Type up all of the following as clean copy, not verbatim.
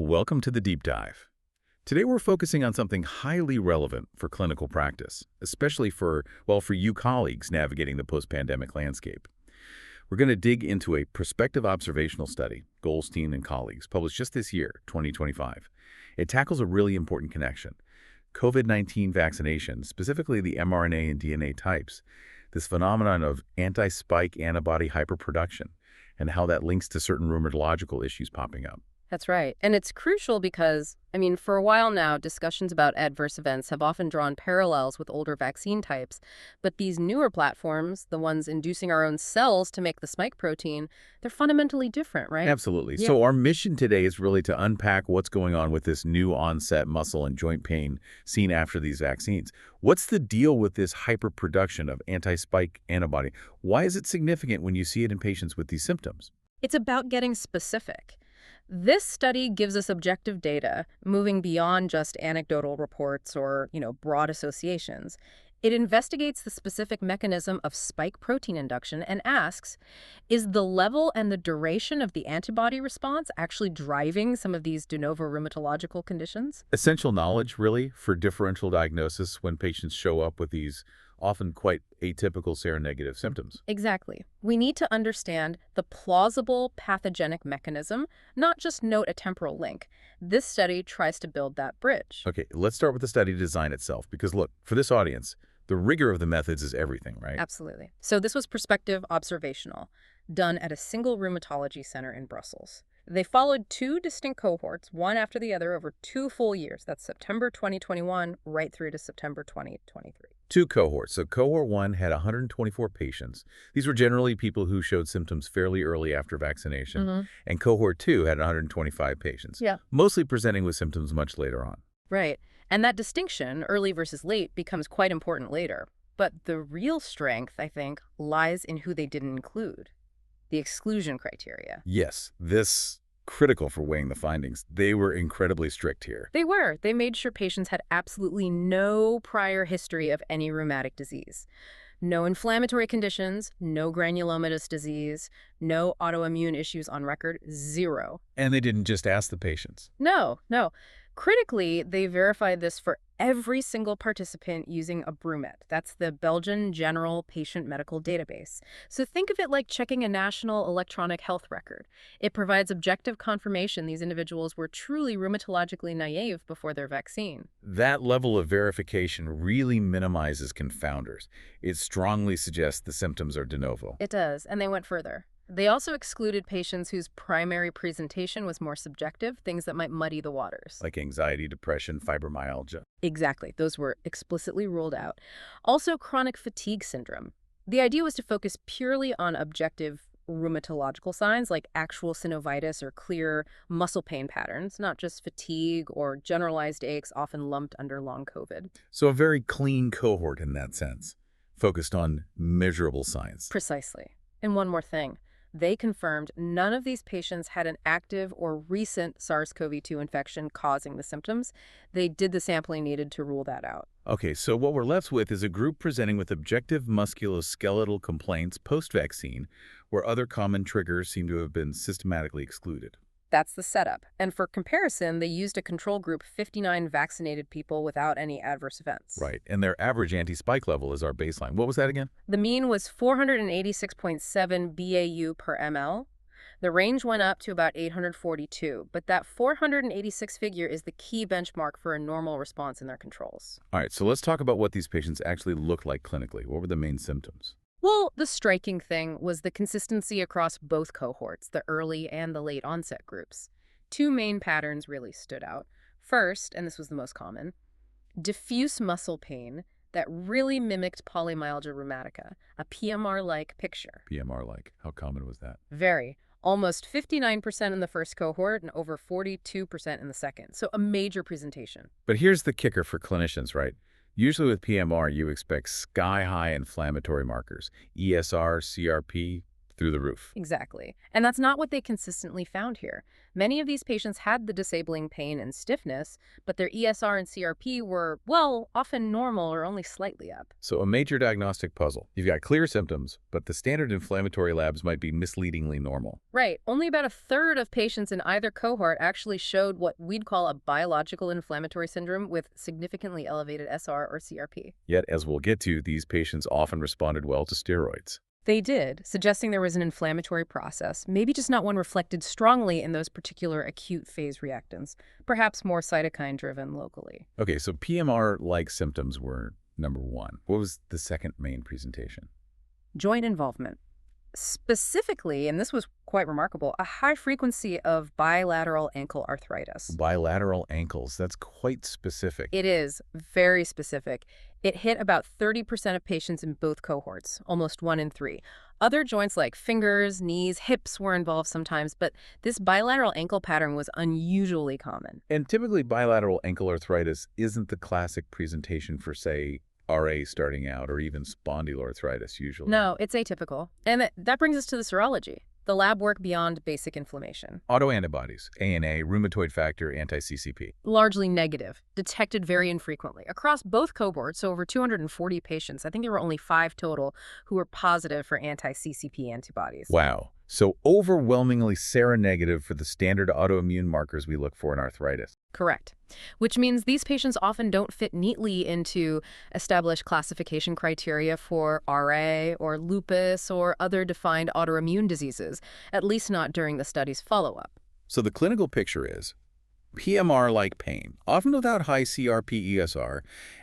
Welcome to the deep dive. Today we're focusing on something highly relevant for clinical practice, especially for you colleagues navigating the post-pandemic landscape. We're going to dig into a prospective observational study, Goldstein and colleagues, published just this year, 2025. It tackles a really important connection. COVID-19 vaccination, specifically the mRNA and DNA types, this phenomenon of anti-spike antibody hyperproduction, and how that links to certain rheumatological issues popping up. That's right. And it's crucial because, for a while now, discussions about adverse events have often drawn parallels with older vaccine types. But these newer platforms, the ones inducing our own cells to make the spike protein, they're fundamentally different, right? Absolutely. Yeah. So our mission today is really to unpack what's going on with this new onset muscle and joint pain seen after these vaccines. What's the deal with this hyperproduction of anti-spike antibody? Why is it significant when you see it in patients with these symptoms? It's about getting specific. This study gives us objective data, moving beyond just anecdotal reports or, broad associations. It investigates the specific mechanism of spike protein induction and asks, is the level and the duration of the antibody response actually driving some of these de novo rheumatological conditions? Essential knowledge, really, for differential diagnosis when patients show up with these often quite atypical seronegative symptoms. Exactly. We need to understand the plausible pathogenic mechanism, not just note a temporal link. This study tries to build that bridge. Okay, let's start with the study design itself, because look, for this audience, the rigor of the methods is everything, right? Absolutely. So this was prospective observational, done at a single rheumatology center in Brussels. They followed two distinct cohorts, one after the other, over 2 full years. That's September 2021 right through to September 2023. 2 cohorts. So cohort 1 had 124 patients. These were generally people who showed symptoms fairly early after vaccination. And cohort 2 had 125 patients, Yeah. mostly presenting with symptoms much later on. Right. And that distinction, early versus late, becomes quite important later. But the real strength, I think, lies in who they didn't include. The exclusion criteria. Yes, this critical for weighing the findings. They were incredibly strict here. They were. They made sure patients had absolutely no prior history of any rheumatic disease. No inflammatory conditions, no granulomatous disease, no autoimmune issues on record, 0. And they didn't just ask the patients. No. Critically, they verified this for every single participant using a BRUMET. That's the Belgian General Patient Medical Database. So think of it like checking a national electronic health record. It provides objective confirmation these individuals were truly rheumatologically naive before their vaccine. That level of verification really minimizes confounders. It strongly suggests the symptoms are de novo. It does, and they went further. They also excluded patients whose primary presentation was more subjective, things that might muddy the waters. Like anxiety, depression, fibromyalgia. Exactly. Those were explicitly ruled out. Also, chronic fatigue syndrome. The idea was to focus purely on objective rheumatological signs like actual synovitis or clear muscle pain patterns, not just fatigue or generalized aches often lumped under long COVID. So a very clean cohort in that sense, focused on measurable signs. Precisely. And one more thing. They confirmed none of these patients had an active or recent SARS-CoV-2 infection causing the symptoms. They did the sampling needed to rule that out. Okay, so what we're left with is a group presenting with objective musculoskeletal complaints post-vaccine, where other common triggers seem to have been systematically excluded. That's the setup. And for comparison, they used a control group, 59 vaccinated people without any adverse events. Right, and their average anti-spike level is our baseline. What was that again? The mean was 486.7 BAU per ml. The range went up to about 842, but that 486 figure is the key benchmark for a normal response in their controls. All right, so let's talk about what these patients actually look like clinically. What were the main symptoms? Well, the striking thing was the consistency across both cohorts, the early and the late onset groups. 2 main patterns really stood out. First, and this was the most common, diffuse muscle pain that really mimicked polymyalgia rheumatica, a PMR-like picture. PMR-like. How common was that? Very. Almost 59% in the first cohort and over 42% in the second. So a major presentation. But here's the kicker for clinicians, right? Usually with PMR, you expect sky-high inflammatory markers, ESR, CRP, through the roof. Exactly. And that's not what they consistently found here. Many of these patients had the disabling pain and stiffness, but their ESR and CRP were, well, often normal or only slightly up. So a major diagnostic puzzle. You've got clear symptoms, but the standard inflammatory labs might be misleadingly normal. Right. Only about a third of patients in either cohort actually showed what we'd call a biological inflammatory syndrome with significantly elevated SR or CRP. Yet, as we'll get to, these patients often responded well to steroids. They did, suggesting there was an inflammatory process, maybe just not one reflected strongly in those particular acute phase reactants, perhaps more cytokine-driven locally. Okay, so PMR-like symptoms were number one. What was the second main presentation? Joint involvement. Specifically, and this was quite remarkable, a high frequency of bilateral ankle arthritis. Bilateral ankles. That's quite specific. It is very specific. It hit about 30% of patients in both cohorts, almost 1 in 3. Other joints like fingers, knees, hips were involved sometimes, but this bilateral ankle pattern was unusually common. And typically, bilateral ankle arthritis isn't the classic presentation for, say, RA starting out, or even spondyloarthritis usually. No, it's atypical. And that brings us to the serology, the lab work beyond basic inflammation. Autoantibodies, ANA, rheumatoid factor, anti-CCP. Largely negative, detected very infrequently. Across both cohorts, so over 240 patients, I think there were only 5 total who were positive for anti-CCP antibodies. Wow. So overwhelmingly seronegative for the standard autoimmune markers we look for in arthritis. Correct. Which means these patients often don't fit neatly into established classification criteria for RA or lupus or other defined autoimmune diseases, at least not during the study's follow-up. So the clinical picture is PMR-like pain, often without high CRP-ESR,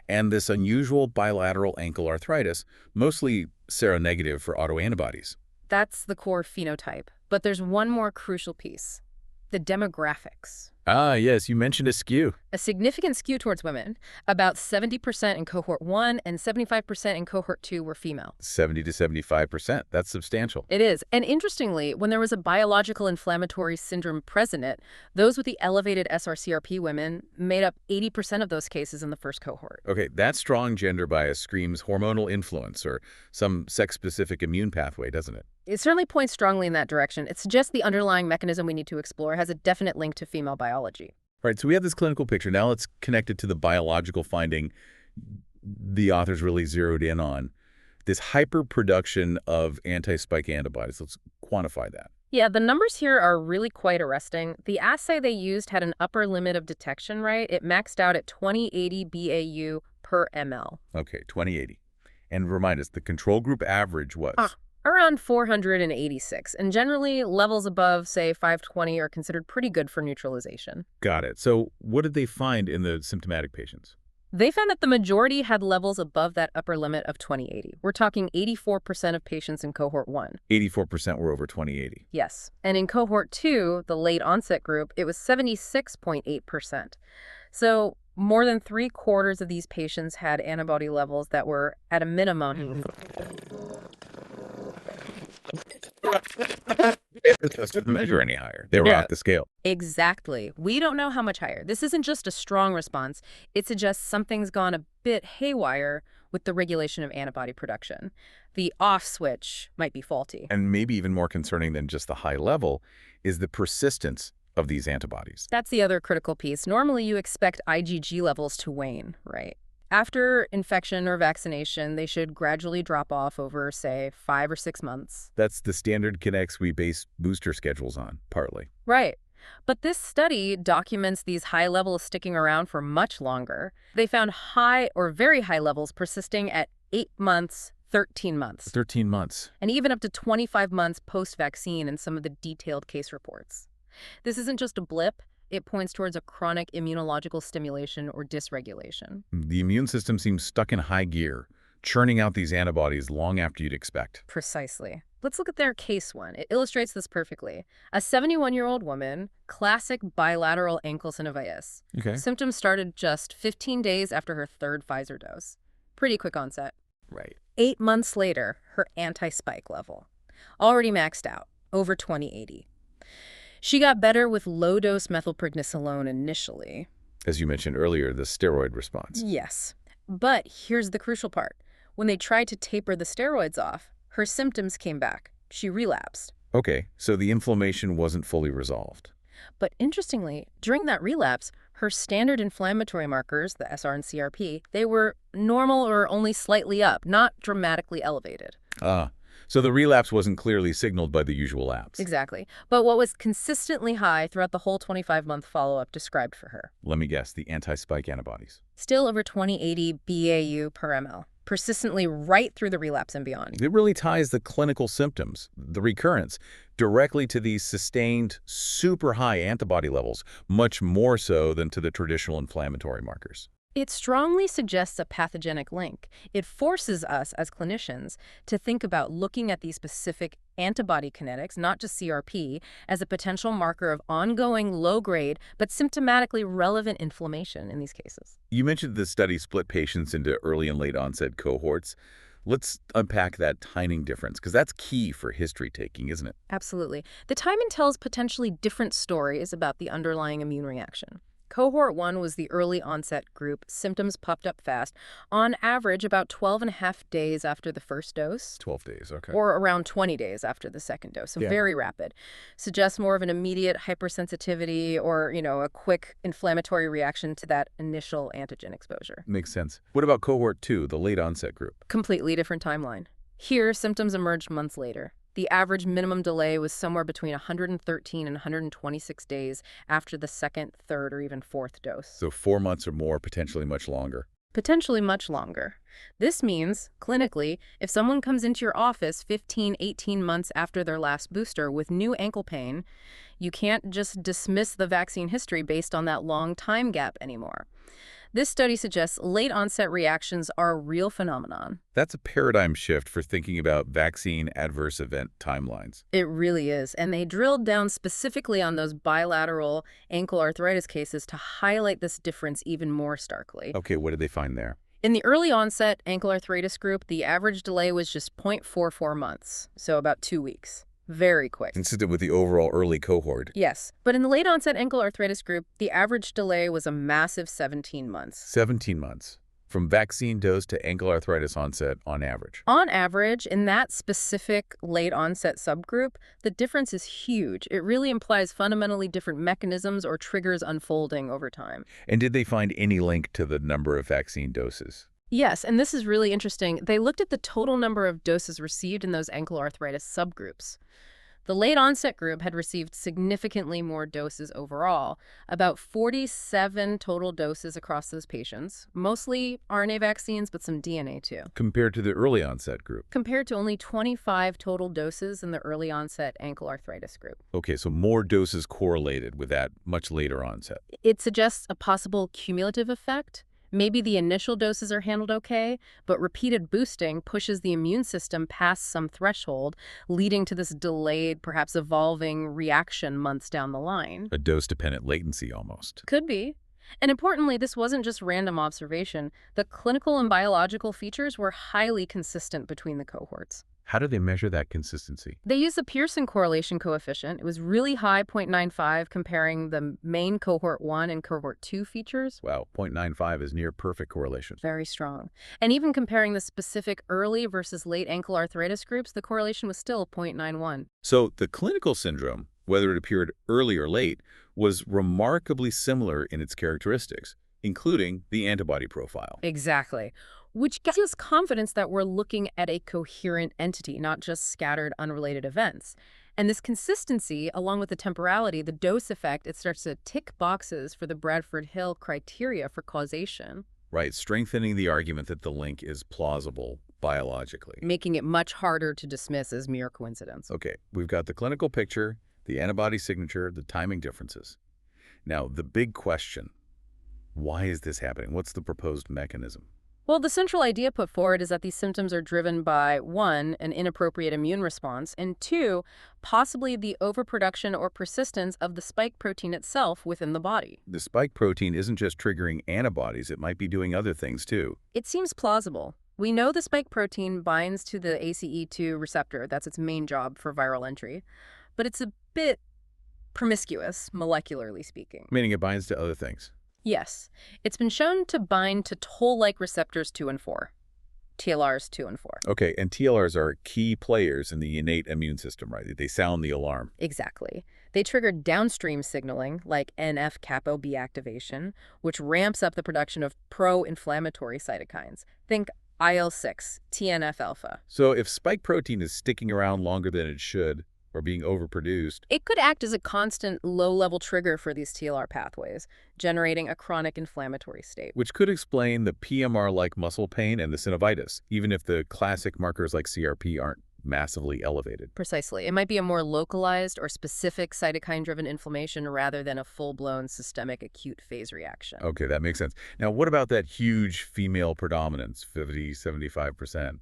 and this unusual bilateral ankle arthritis, mostly seronegative for autoantibodies. That's the core phenotype. But there's one more crucial piece, the demographics. Ah, yes, you mentioned a skew. A significant skew towards women. About 70% in cohort 1 and 75% in cohort 2 were female. 70 to 75%. That's substantial. It is. And interestingly, when there was a biological inflammatory syndrome present, those with the elevated SRCRP women made up 80% of those cases in the first cohort. Okay, that strong gender bias screams hormonal influence or some sex-specific immune pathway, doesn't it? It certainly points strongly in that direction. It suggests the underlying mechanism we need to explore has a definite link to female biology. All right, so we have this clinical picture. Now let's connect it to the biological finding the authors really zeroed in on, this hyperproduction of anti-spike antibodies. Let's quantify that. Yeah, the numbers here are really quite arresting. The assay they used had an upper limit of detection, right? It maxed out at 2080 BAU per ml. Okay, 2080. And remind us, the control group average was? Around 486, and generally levels above, say, 520 are considered pretty good for neutralization. Got it. So what did they find in the symptomatic patients? They found that the majority had levels above that upper limit of 2080. We're talking 84% of patients in cohort 1. 84% were over 2080. Yes. And in cohort 2, the late onset group, it was 76.8%. So more than 3/4 of these patients had antibody levels that were at a minimum. It doesn't measure any higher. They were off the scale. Exactly. We don't know how much higher. This isn't just a strong response. It suggests something's gone a bit haywire with the regulation of antibody production. The off switch might be faulty. And maybe even more concerning than just the high level is the persistence of these antibodies. That's the other critical piece. Normally, you expect IgG levels to wane, right? After infection or vaccination, they should gradually drop off over, say, 5 or 6 months. That's the standard kinetics we base booster schedules on, partly. Right. But this study documents these high levels sticking around for much longer. They found high or very high levels persisting at 8 months, 13 months. 13 months. And even up to 25 months post-vaccine in some of the detailed case reports. This isn't just a blip. It points towards a chronic immunological stimulation or dysregulation. The immune system seems stuck in high gear, churning out these antibodies long after you'd expect. Precisely. Let's look at their case one. It illustrates this perfectly. A 71-year-old woman, classic bilateral ankle synovitis. Okay. Symptoms started just 15 days after her 3rd Pfizer dose. Pretty quick onset. Right. 8 months later, her anti-spike level. Already maxed out, over 2080. She got better with low-dose methylprednisolone initially. As you mentioned earlier, the steroid response. Yes. But here's the crucial part. When they tried to taper the steroids off, her symptoms came back. She relapsed. Okay, so the inflammation wasn't fully resolved. But interestingly, during that relapse, her standard inflammatory markers, the SR and CRP, they were normal or only slightly up, not dramatically elevated. Ah, so the relapse wasn't clearly signaled by the usual labs. Exactly. But what was consistently high throughout the whole 25-month follow-up described for her? Let me guess, the anti-spike antibodies. Still over 2080 BAU per ml, persistently right through the relapse and beyond. It really ties the clinical symptoms, the recurrence, directly to these sustained, super high antibody levels, much more so than to the traditional inflammatory markers. It strongly suggests a pathogenic link. It forces us as clinicians to think about looking at these specific antibody kinetics, not just CRP, as a potential marker of ongoing low-grade but symptomatically relevant inflammation in these cases. You mentioned the study split patients into early and late onset cohorts. Let's unpack that timing difference, because that's key for history taking, isn't it? Absolutely. The timing tells potentially different stories about the underlying immune reaction. Cohort 1 was the early onset group. Symptoms popped up fast, on average about 12.5 days after the first dose, 12 days, okay. or around 20 days after the second dose, so Yeah. very rapid. Suggests more of an immediate hypersensitivity or, a quick inflammatory reaction to that initial antigen exposure. Makes sense. What about cohort 2, the late onset group? Completely different timeline. Here, symptoms emerged months later. The average minimum delay was somewhere between 113 and 126 days after the second, third, or even fourth dose. So 4 months or more, potentially much longer. Potentially much longer. This means, clinically, if someone comes into your office 15, 18 months after their last booster with new ankle pain, you can't just dismiss the vaccine history based on that long time gap anymore. This study suggests late onset reactions are a real phenomenon. That's a paradigm shift for thinking about vaccine adverse event timelines. It really is. And they drilled down specifically on those bilateral ankle arthritis cases to highlight this difference even more starkly. Okay, what did they find there? In the early onset ankle arthritis group, the average delay was just 0.44 months, so about 2 weeks. Very quick. Consistent with the overall early cohort. Yes, but in the late onset ankle arthritis group, the average delay was a massive 17 months. 17 months. From vaccine dose to ankle arthritis onset on average. On average, in that specific late onset subgroup, the difference is huge. It really implies fundamentally different mechanisms or triggers unfolding over time. And did they find any link to the number of vaccine doses? Yes, and this is really interesting. They looked at the total number of doses received in those ankle arthritis subgroups. The late onset group had received significantly more doses overall, about 47 total doses across those patients, mostly RNA vaccines, but some DNA too. Compared to the early onset group. Compared to only 25 total doses in the early onset ankle arthritis group. Okay, so more doses correlated with that much later onset. It suggests a possible cumulative effect. Maybe the initial doses are handled okay, but repeated boosting pushes the immune system past some threshold, leading to this delayed, perhaps evolving reaction months down the line. A dose-dependent latency almost. Could be. And importantly, this wasn't just random observation. The clinical and biological features were highly consistent between the cohorts. How do they measure that consistency? They used the Pearson correlation coefficient. It was really high, 0.95, comparing the main cohort 1 and cohort 2 features. Wow, 0.95 is near perfect correlation. Very strong. And even comparing the specific early versus late ankle arthritis groups, the correlation was still 0.91. So the clinical syndrome, whether it appeared early or late, was remarkably similar in its characteristics, including the antibody profile. Exactly. Which gives us confidence that we're looking at a coherent entity, not just scattered, unrelated events. And this consistency, along with the temporality, the dose effect, it starts to tick boxes for the Bradford-Hill criteria for causation. Right, strengthening the argument that the link is plausible biologically. Making it much harder to dismiss as mere coincidence. Okay, we've got the clinical picture, the antibody signature, the timing differences. Now, the big question, why is this happening? What's the proposed mechanism? Well, the central idea put forward is that these symptoms are driven by, 1, an inappropriate immune response, and 2, possibly the overproduction or persistence of the spike protein itself within the body. The spike protein isn't just triggering antibodies, it might be doing other things too. It seems plausible. We know the spike protein binds to the ACE2 receptor. That's its main job for viral entry. But it's a bit promiscuous, molecularly speaking. Meaning it binds to other things. Yes. It's been shown to bind to toll-like receptors 2 and 4. TLRs 2 and 4. Okay, and TLRs are key players in the innate immune system, right? They sound the alarm. Exactly. They trigger downstream signaling, like NF-kappa B activation, which ramps up the production of pro-inflammatory cytokines. Think IL-6, TNF-alpha. So if spike protein is sticking around longer than it should, or being overproduced, It could act as a constant low-level trigger for these TLR pathways, generating a chronic inflammatory state. which could explain the PMR-like muscle pain and the synovitis, even if the classic markers like CRP aren't massively elevated. Precisely. It might be a more localized or specific cytokine-driven inflammation rather than a full-blown systemic acute phase reaction. Okay, that makes sense. Now, what about that huge female predominance, 50, 75%?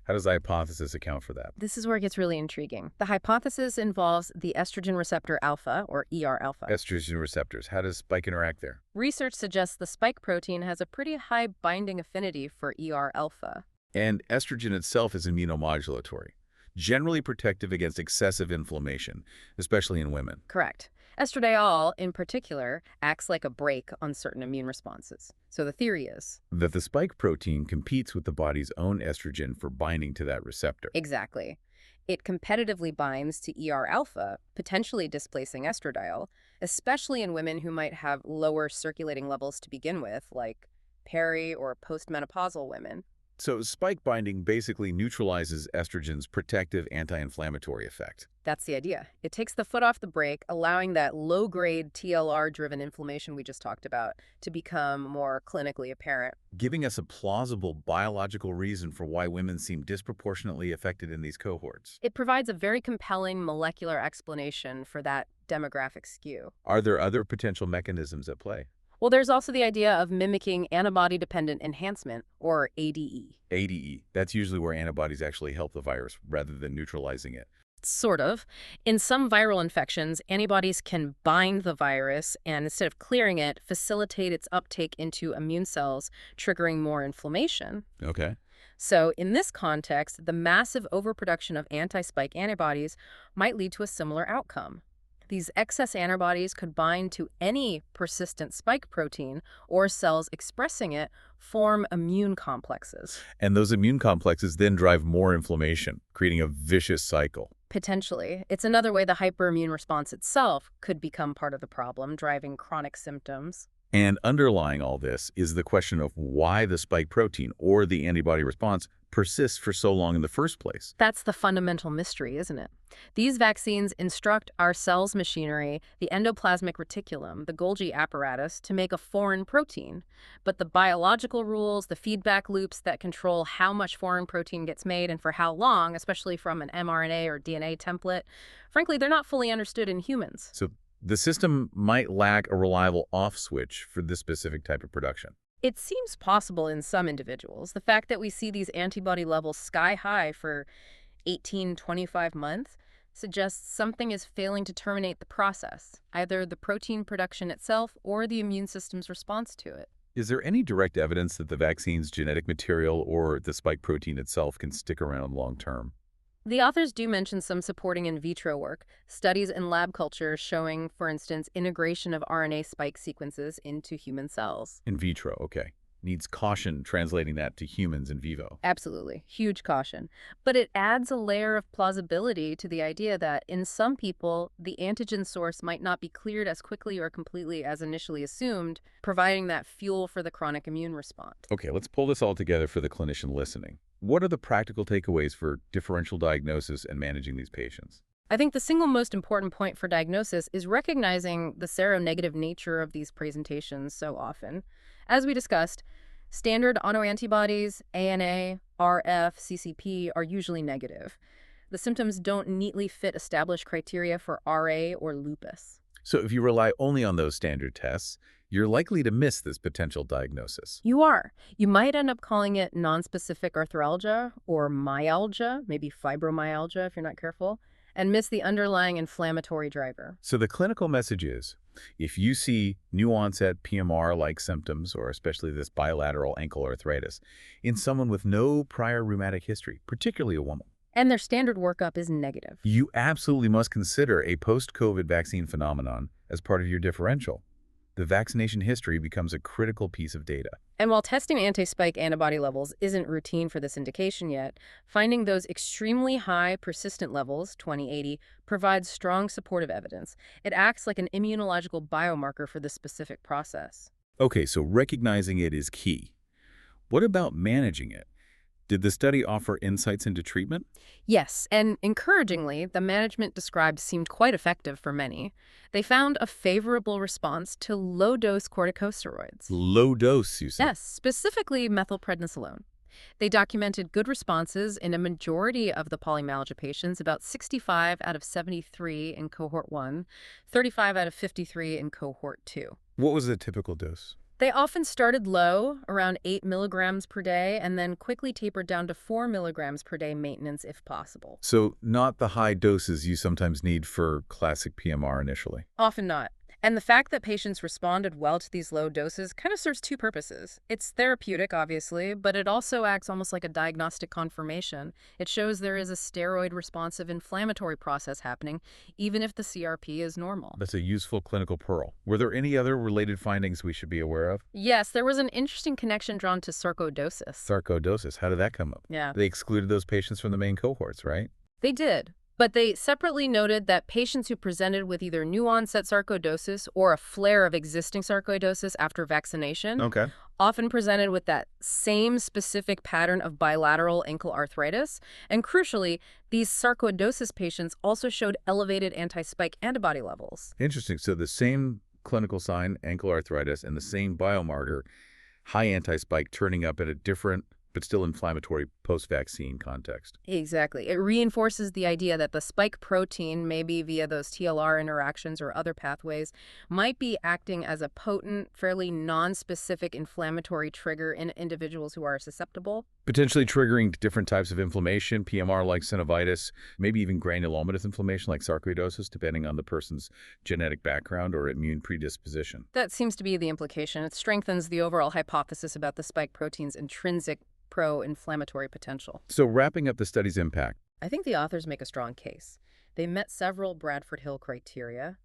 How does the hypothesis account for that? This is where it gets really intriguing. The hypothesis involves the estrogen receptor alpha, or ER alpha. Estrogen receptors, how does spike interact there? Research suggests the spike protein has a pretty high binding affinity for ER alpha. And estrogen itself is immunomodulatory, generally protective against excessive inflammation, especially in women. Correct. Estradiol, in particular, acts like a brake on certain immune responses. So the theory is That the spike protein competes with the body's own estrogen for binding to that receptor. exactly. It competitively binds to ER alpha, potentially displacing estradiol, especially in women who might have lower circulating levels to begin with, like peri or postmenopausal women. So spike binding basically neutralizes estrogen's protective anti-inflammatory effect, That's the idea. It takes the foot off the brake, allowing that low-grade TLR-driven inflammation we just talked about to become more clinically apparent. giving us a plausible biological reason for why women seem disproportionately affected in these cohorts. It provides a very compelling molecular explanation for that demographic skew. Are there other potential mechanisms at play? Well, there's also the idea of mimicking antibody-dependent enhancement, or ADE. ADE, that's usually where antibodies actually help the virus rather than neutralizing it. Sort of. In some viral infections, antibodies can bind the virus and, instead of clearing it, facilitate its uptake into immune cells, triggering more inflammation. Okay. So, in this context, the massive overproduction of anti-spike antibodies might lead to a similar outcome. These excess antibodies could bind to any persistent spike protein, or cells expressing it form immune complexes. And those immune complexes then drive more inflammation, creating a vicious cycle. Potentially. It's another way the hyperimmune response itself could become part of the problem, driving chronic symptoms. And underlying all this is the question of why the spike protein, or the antibody response, persists for so long in the first place. That's the fundamental mystery, isn't it? These vaccines instruct our cells' machinery, the endoplasmic reticulum, the Golgi apparatus, to make a foreign protein. But the biological rules, the feedback loops that control how much foreign protein gets made and for how long, especially from an mRNA or DNA template, frankly, they're not fully understood in humans. So the system might lack a reliable off switch for this specific type of production. It seems possible in some individuals. The fact that we see these antibody levels sky high for 18, 25 months suggests something is failing to terminate the process, either the protein production itself or the immune system's response to it. Is there any direct evidence that the vaccine's genetic material or the spike protein itself can stick around long term? The authors do mention some supporting in vitro work, studies in lab cultures showing, for instance, integration of RNA spike sequences into human cells. In vitro, okay. Needs caution translating that to humans in vivo. Absolutely. Huge caution. But it adds a layer of plausibility to the idea that in some people, the antigen source might not be cleared as quickly or completely as initially assumed, providing that fuel for the chronic immune response. Okay, let's pull this all together for the clinician listening. What are the practical takeaways for differential diagnosis and managing these patients? I think the single most important point for diagnosis is recognizing the seronegative nature of these presentations so often. As we discussed, standard autoantibodies, ANA, RF, CCP are usually negative. The symptoms don't neatly fit established criteria for RA or lupus. So if you rely only on those standard tests, you're likely to miss this potential diagnosis. You are. You might end up calling it nonspecific arthralgia or myalgia, maybe fibromyalgia if you're not careful, and miss the underlying inflammatory driver. So the clinical message is, if you see new-onset PMR-like symptoms, or especially this bilateral ankle arthritis, in someone with no prior rheumatic history, particularly a woman, And their standard workup is negative. you absolutely must consider a post-COVID vaccine phenomenon as part of your differential. the vaccination history becomes a critical piece of data. And while testing anti-spike antibody levels isn't routine for this indication yet, finding those extremely high persistent levels, 2080, provides strong supportive evidence. It acts like an immunological biomarker for this specific process. Okay, so recognizing it is key. What about managing it? Did the study offer insights into treatment? Yes, and encouragingly, the management described seemed quite effective for many. They found a favorable response to low-dose corticosteroids. Low dose, you said. Yes, specifically methylprednisolone. They documented good responses in a majority of the polymyalgia patients, about 65 out of 73 in cohort 1, 35 out of 53 in cohort 2. What was the typical dose? They often started low, around 8 milligrams per day, and then quickly tapered down to 4 milligrams per day maintenance if possible. So not the high doses you sometimes need for classic PMR initially. Often not. And the fact that patients responded well to these low doses kind of serves two purposes. It's therapeutic, obviously, but it also acts almost like a diagnostic confirmation. It shows there is a steroid-responsive inflammatory process happening, even if the CRP is normal. That's a useful clinical pearl. Were there any other related findings we should be aware of? Yes, there was an interesting connection drawn to sarcoidosis. Sarcoidosis, how did that come up? Yeah, They excluded those patients from the main cohorts, right? they did. But they separately noted that patients who presented with either new-onset sarcoidosis or a flare of existing sarcoidosis after vaccination Okay. often presented with that same specific pattern of bilateral ankle arthritis. And crucially, these sarcoidosis patients also showed elevated anti-spike antibody levels. Interesting. So the same clinical sign, ankle arthritis, and the same biomarker, high anti-spike, turning up in a different but still inflammatory post-vaccine context. Exactly. It reinforces the idea that the spike protein, maybe via those TLR interactions or other pathways, might be acting as a potent, fairly non-specific inflammatory trigger in individuals who are susceptible. Potentially triggering different types of inflammation, PMR like synovitis, maybe even granulomatous inflammation like sarcoidosis, depending on the person's genetic background or immune predisposition. That seems to be the implication. It strengthens the overall hypothesis about the spike protein's intrinsic pro-inflammatory potential. So wrapping up the study's impact, I think the authors make a strong case. They met several Bradford Hill criteria: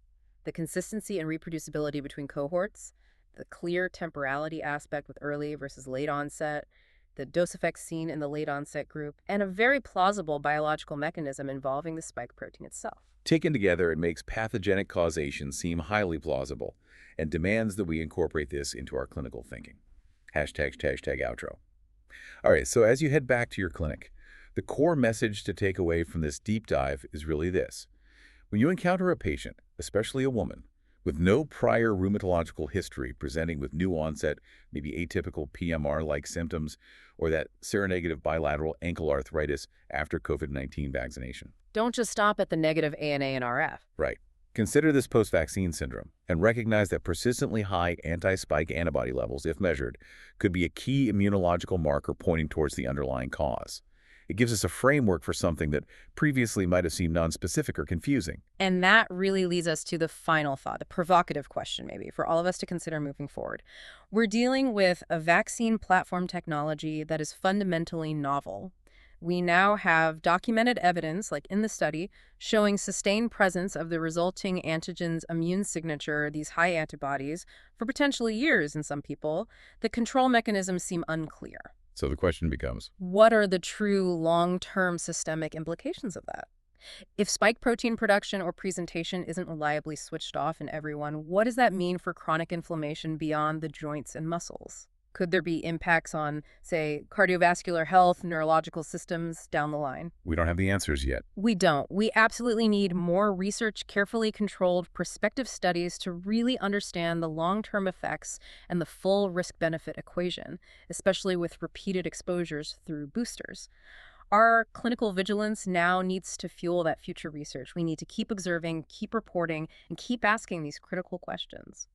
the consistency and reproducibility between cohorts, the clear temporality aspect with early versus late onset, the dose effects seen in the late onset group, and a very plausible biological mechanism involving the spike protein itself. taken together, it makes pathogenic causation seem highly plausible and demands that we incorporate this into our clinical thinking. Hashtag outro. All right, so as you head back to your clinic, the core message to take away from this deep dive is really this. When you encounter a patient, especially a woman, with no prior rheumatological history presenting with new onset, maybe atypical PMR-like symptoms, or that seronegative bilateral ankle arthritis after COVID-19 vaccination. Don't just stop at the negative ANA and RF. Right. Consider this post-vaccine syndrome and recognize that persistently high anti-spike antibody levels, if measured, could be a key immunological marker pointing towards the underlying cause. It gives us a framework for something that previously might have seemed nonspecific or confusing. And that really leads us to the final thought, the provocative question maybe for all of us to consider moving forward. We're dealing with a vaccine platform technology that is fundamentally novel. We now have documented evidence, like in the study, showing sustained presence of the resulting antigen's immune signature, these high antibodies, for potentially years in some people. The control mechanisms seem unclear. So the question becomes, What are the true long-term systemic implications of that? If spike protein production or presentation isn't reliably switched off in everyone, what does that mean for chronic inflammation beyond the joints and muscles? Could there be impacts on, say, cardiovascular health, neurological systems down the line? we don't have the answers yet. We don't. We absolutely need more research, carefully controlled, prospective studies to really understand the long-term effects and the full risk-benefit equation, especially with repeated exposures through boosters. Our clinical vigilance now needs to fuel that future research. We need to keep observing, keep reporting, and keep asking these critical questions.